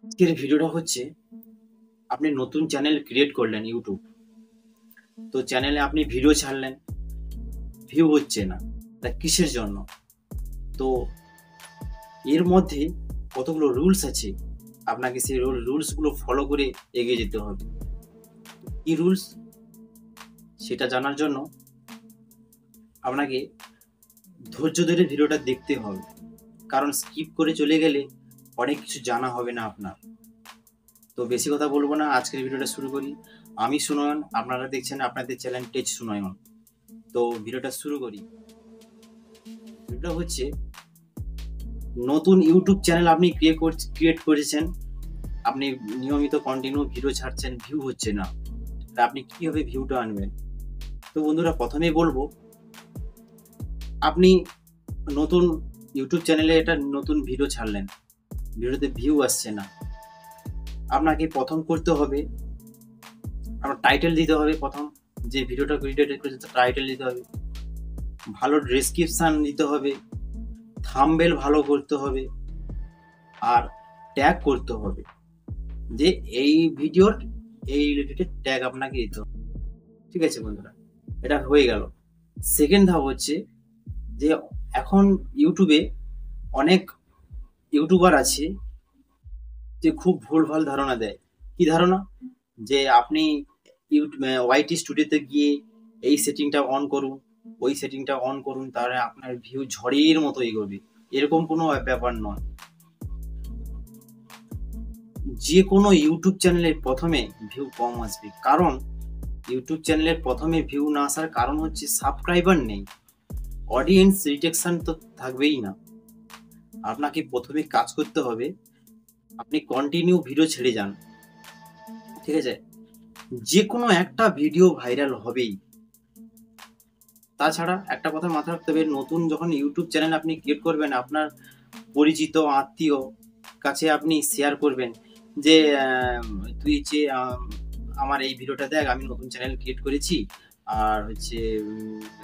আজকের ভিডিওটা হচ্ছে আপনি নতুন চ্যানেল ক্রিয়েট করলেন ইউটিউব। তো চ্যানেলে আপনি ভিডিও ছাড়লেন, ভিউ হচ্ছে না, তা কিসের জন্য? তো এর মধ্যে কতগুলো রুলস আছে, আপনাকে সেই রুলসগুলো ফলো করে এগিয়ে যেতে হবে। কি রুলস সেটা জানার জন্য আপনাকে ধৈর্য ধরে ভিডিওটা দেখতে হবে, কারণ স্কিপ করে চলে গেলে অনেক কিছু জানা হবে না আপনার। তো বেশি কথা বলবো না, আজকের ভিডিওটা শুরু করি। আমি সুনয়ন, আপনারা দেখছেন আপনাদের চ্যানেল টেচ সুনয়ন। তো ভিডিওটা শুরু করি। ভিডিওটা হচ্ছে নতুন ইউটিউব চ্যানেল আপনি ক্রিয়েট করেছেন, আপনি নিয়মিত কন্টিনিউ ভিডিও ছাড়ছেন, ভিউ হচ্ছে না, তা আপনি কিভাবে ভিউটা আনবেন? তো বন্ধুরা, প্রথমেই বলবো, আপনি নতুন ইউটিউব চ্যানেলে একটা নতুন ভিডিও ছাড়লেন, ভিডিওতে ভিউ আসছে না। আপনাকে প্রথম করতে হবে, আপনার টাইটেল দিতে হবে। প্রথম যে ভিডিওটা ক্রিয়েট করেছে টাইটেল দিতে হবে, ভালো ডেসক্রিপশন দিতে হবে, থাম্বনেল ভালো করতে হবে, আর ট্যাগ করতে হবে যে এই ভিডিওর এই রিলেটেড ট্যাগ আপনাকে দিতে হবে। ঠিক আছে বন্ধুরা, এটা হয়ে গেল। সেকেন্ড ধাপ হচ্ছে যে এখন ইউটিউবে অনেক ইউটিউবার আছে যে খুব ভুলভাল ধারণা দেয়। কি ধারণা? যে আপনি ওয়াইটি স্টুডিওতে গিয়ে এই সেটিংটা অন করুন, ওই সেটিংটা অন করুন, তাহলে আপনার ভিউ ঝড়ের মতো এগোবে। এরকম কোনো ব্যাপার নয়। যে কোনো ইউটিউব চ্যানেলের প্রথমে ভিউ কম আসবে, কারণ ইউটিউব চ্যানেলের প্রথমে ভিউ না আসার কারণ হচ্ছে সাবস্ক্রাইবার নেই, অডিয়েন্স রিটেকশন তো থাকবেই না। আপনাকে প্রথমে কাজ করতে হবে, আপনি কন্টিনিউ ভিডিও ছেড়ে যান। ঠিক আছে, যে কোনো একটা ভিডিও ভাইরাল হবেই। তাছাড়া একটা কথা মাথায় রাখতে হবে, নতুন যখন ইউটিউব চ্যানেল আপনি ক্রিয়েট করবেন, আপনার পরিচিত আত্মীয় কাছে আপনি শেয়ার করবেন যে তুই যে আমার এই ভিডিওটা দেখ, আমি নতুন চ্যানেল ক্রিয়েট করেছি, আর হচ্ছে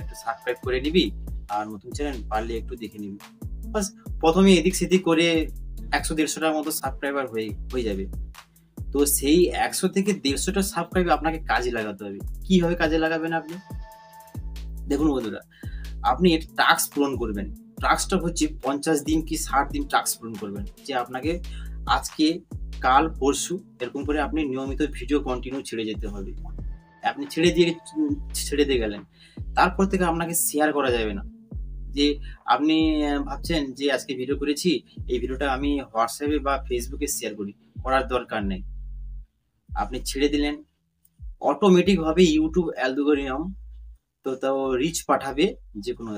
একটু সাবস্ক্রাইব করে নিবি, আর নতুন চ্যানেল পারলে একটু দেখে নিবি। বাস, প্রথমে এদিক সেদিক করে 100-150টার মতো সাবস্ক্রাইবার হয়ে যাবে। তো সেই 100 থেকে 150টা সাবস্ক্রাইব আপনাকে কাজে লাগাতে হবে। কিভাবে কাজে লাগাবেন আপনি? দেখুন বন্ধুরা, আপনি একটা টাস্ক পূরণ করবেন। টাস্কটা হচ্ছে 50 দিন কি 60 দিন টাস্ক পূরণ করবেন, যে আপনাকে আজকে, কাল, পরশু এরকম করে আপনি নিয়মিত ভিডিও কন্টিনিউ ছেড়ে যেতে হবে। আপনি ছেড়ে দিয়ে গেলেন, তারপর থেকে আপনাকে শেয়ার করা যাবে না। যে আপনি ভাবছেন যে আজকে ভিডিও করেছি, এই ভিডিওটা আমি হোয়াটসঅ্যাপে বা ফেসবুকে শেয়ার করি, করার দরকার নেই। আপনি ছেড়ে দিলেন, অটোমেটিক ভাবে ইউটিউব অ্যালগোরিদম তাও রিচ পাঠাবে যে কোনো।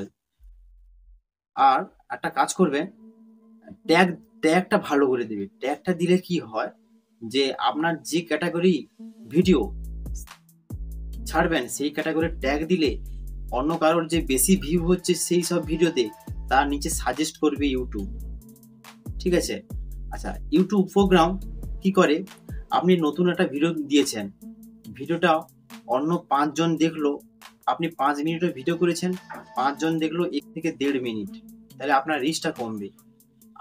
আর একটা কাজ করবেন, ট্যাগটা ভালো করে দিবে। ট্যাগটা দিলে কি হয়, যে আপনার যে ক্যাটাগরি ভিডিও ছাড়বেন, সেই ক্যাটাগরির ট্যাগ দিলে অন্য কারোর যে বেশি ভিউ হচ্ছে সেই সব ভিডিওতে, তার নিচে সাজেস্ট করবে ইউটিউব। ঠিক আছে? আচ্ছা, ইউটিউব প্রোগ্রাম কি করে, আপনি নতুন একটা ভিডিও দিয়েছেন, ভিডিওটা অন্য 5 জন দেখলো, আপনি 5 মিনিটের ভিডিও করেছেন, 5 জন দেখলো 1 থেকে 1.5 মিনিট, তাহলে আপনার রিচটা কমবে।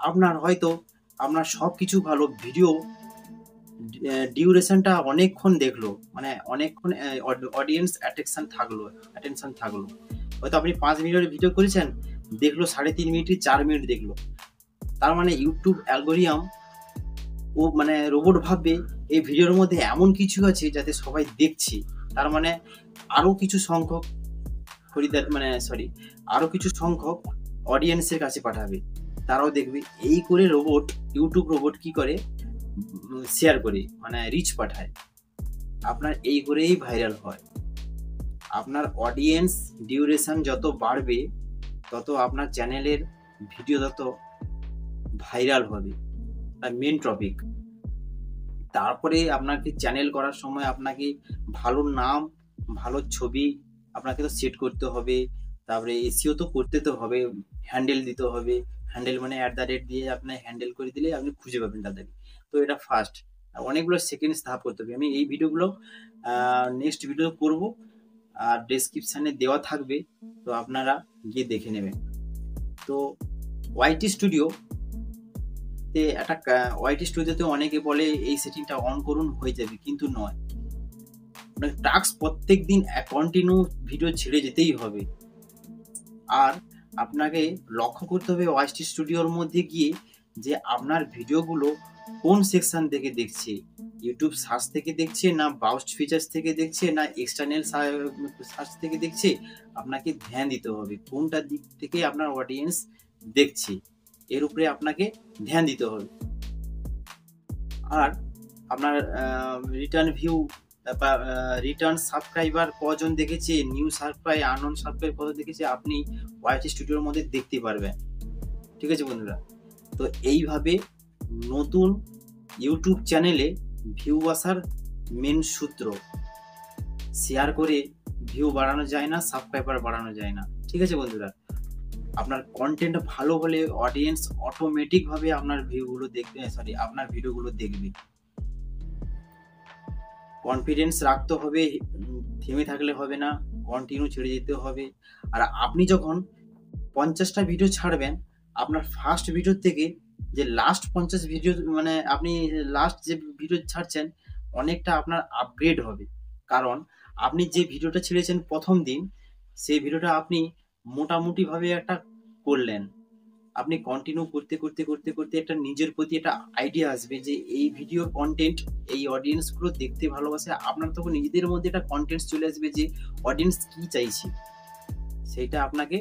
আপনার হয়তো আপনার সবকিছু ভালো, ভিডিও ডিউরেশনটা অনেকক্ষণ দেখলো, মানে অনেকক্ষণ অডিয়েন্স অ্যাটেনশন থাকলো। হয়তো আপনি 5 মিনিটের ভিডিও করেছেন, দেখলো 3.5 মিনিট, 4 মিনিট দেখলো। তার মানে ইউটিউব অ্যালগোরিদম ও মানে রোবট ভাববে এই ভিডিওর মধ্যে এমন কিছু আছে যাতে সবাই দেখছে, তার মানে আরো কিছু সংখ্যক খরিদার, মানে সরি, আরো কিছু সংখ্যক অডিয়েন্সের কাছে পাঠাবে, তারাও দেখবে। এই করে ইউটিউব রোবট কি করে, শেয়ার করে, মানে রিচ পাঠায়। আপনার এই করেই ভাইরাল হয়। আপনার অডিয়েন্স ডিউরেশন যত বাড়বে, তত আপনার চ্যানেলের ভিডিও তত ভাইরাল হবে, তার মেন টপিক। তারপরে আপনাকে চ্যানেল করার সময় আপনাকে ভালো নাম, ভালো ছবি আপনাকে তো সেট করতে হবে। তারপরে এসিও তো করতে তো হবে, হ্যান্ডেল দিতে হবে। হ্যান্ডেল মানে দিয়ে আপনি হ্যান্ডেল করে দিলে আপনি খুঁজে পাবেন তাদেরকে। তো এটা ফার্স্ট, অনেকগুলো সেকেন্ডস ধাপ করতে হবে। আমি এই ভিডিওগুলো নেক্সট ভিডিও করব, আর ডেসক্রিপশানে দেওয়া থাকবে, তো আপনারা গিয়ে দেখে নেবেন। তো ওয়াইটি স্টুডিও তে একটা ওয়াইটি স্টুডিওতে অনেকে বলে এই সেটিংটা অন করুন হয়ে যাবে, কিন্তু নয়। আপনাকে টাস্ক প্রত্যেকদিন কন্টিনিউ ভিডিও ছেড়ে যেতেই হবে। আর আপনাকে লক্ষ্য করতে হবে ওয়াইটি স্টুডিওর মধ্যে গিয়ে যে আপনার ভিডিওগুলো কোন সেকশন থেকে দেখছে, ইউটিউব সার্চ থেকে দেখছে, না ব্রাউজ ফিচার্স থেকে দেখছে, না এক্সটার্নাল সার্চ থেকে দেখছে। আপনাকে ধ্যান দিতে হবে কোনটা দিক থেকে আপনার অডিয়েন্স দেখছে, এর উপরে আপনাকে ধ্যান দিতে হবে। আর আপনার রিটার্ন ভিউ বা রিটার্ন সাবস্ক্রাইবার কজন দেখেছে, নিউ সাবস্ক্রাইব, আননোন সাবস্ক্রাইব কত দেখেছে, আপনি ওয়াইটি স্টুডিওর মধ্যে দেখতে পারবেন। ঠিক আছে বন্ধুরা, তো এইভাবে নতুন ইউটিউব চ্যানেলে ভিউ আসার মেন সূত্র। শেয়ার করে ভিউ বাড়ানো যায় না, সাবস্ক্রাইবার বাড়ানো যায় না। ঠিক আছে বন্ধুরা, আপনার কন্টেন্ট ভালো হলে অডিয়েন্স অটোমেটিক ভাবে আপনার ভিউগুলো দেখবে, আপনার ভিডিওগুলো দেখবে। কনফিডেন্স রাখতে হবে, থেমে থাকলে হবে না, কন্টিনিউ ছেড়ে যেতে হবে। আর আপনি যখন 50টা ভিডিও ছাড়বেন, আপনার ফার্স্ট ভিডিও থেকে যে লাস্ট 50 ভিডিও, মানে আপনি লাস্ট যে ভিডিও ছাড়ছেন অনেকটা আপনার আপগ্রেড হবে। কারণ আপনি যে ভিডিওটা ছেড়েছেন প্রথম দিন, সেই ভিডিওটা আপনি মোটামুটিভাবে একটা করলেন। আপনি কন্টিনিউ করতে করতে করতে করতে একটা নিজের প্রতি একটা আইডিয়া আসবে যে এই ভিডিও কন্টেন্ট এই অডিয়েন্সগুলো দেখতে ভালোবাসে। আপনার তখন নিজেদের মধ্যে একটা কন্টেন্ট চলে আসবে যে অডিয়েন্স কি চাইছে, সেইটা আপনাকে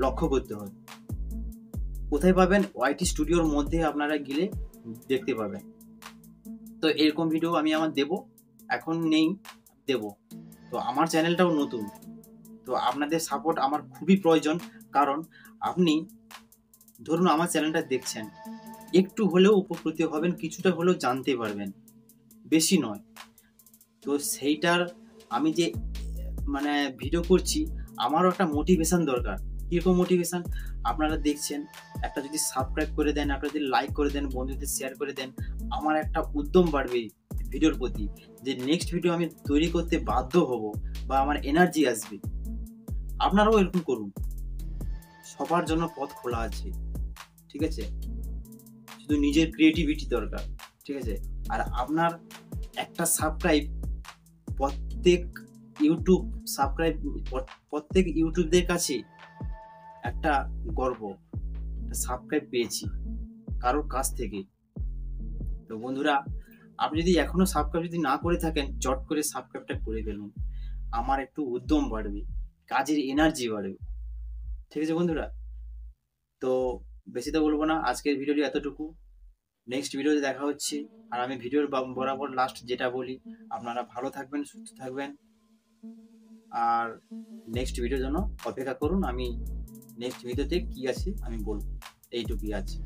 লক্ষ্য করতে হবে। কোথায় পাবেন? ওয়াইটি স্টুডিওর মধ্যে আপনারা গেলে দেখতে পাবেন। তো এরকম ভিডিও আমি আমার দেব, এখন নেই, দেব। তো আমার চ্যানেলটাও নতুন, তো আপনাদের সাপোর্ট আমার খুবই প্রয়োজন। কারণ আপনি ধরুন আমার চ্যানেলটা দেখছেন, একটু হলেও উপকৃত হবেন, কিছুটা হলেও জানতে পারবেন, বেশি নয়। তো সেইটার আমি যে মানে ভিডিও করছি, আমারও একটা মোটিভেশন দরকার। কিরকম মোটিভেশন? আপনারা দেখছেন, একটা যদি সাবস্ক্রাইব করে দেন, একটা যদি লাইক করে দেন, বন্ধুদের শেয়ার করে দেন, আমার একটা উদ্যম বাড়বে ভিডিওর প্রতি, যে নেক্সট ভিডিও আমি তৈরি করতে বাধ্য হব বা আমার এনার্জি আসবে। আপনারাও এরকম করুন, সবার জন্য পথ খোলা আছে। ঠিক আছে, শুধু নিজের ক্রিয়েটিভিটি দরকার। ঠিক আছে, আর আপনার একটা সাবস্ক্রাইব প্রত্যেক প্রত্যেক ইউটিউবদের কাছে একটা গর্ব, সাবস্ক্রাইব পেয়েছি কারোর কাছ থেকে। তো বন্ধুরা, আপনি যদি এখনো সাবস্ক্রাইব যদি না করে থাকেন, চট করে সাবস্ক্রাইবটা করে ফেলুন। আমার একটু উদ্যম বাড়বে, কাজের এনার্জি বাড়বে। ঠিক আছে বন্ধুরা, তো বেশি তো বলবো না, আজকের ভিডিওটি এতটুকু। নেক্সট ভিডিওতে দেখা হচ্ছে। আর আমি ভিডিওর বরাবর লাস্ট যেটা বলি, আপনারা ভালো থাকবেন, সুস্থ থাকবেন, আর নেক্সট ভিডিওর জন্য অপেক্ষা করুন। আমি নেক্সট ভিডিওতে কি আছে আমি বলবো, এইটুকুই আছে।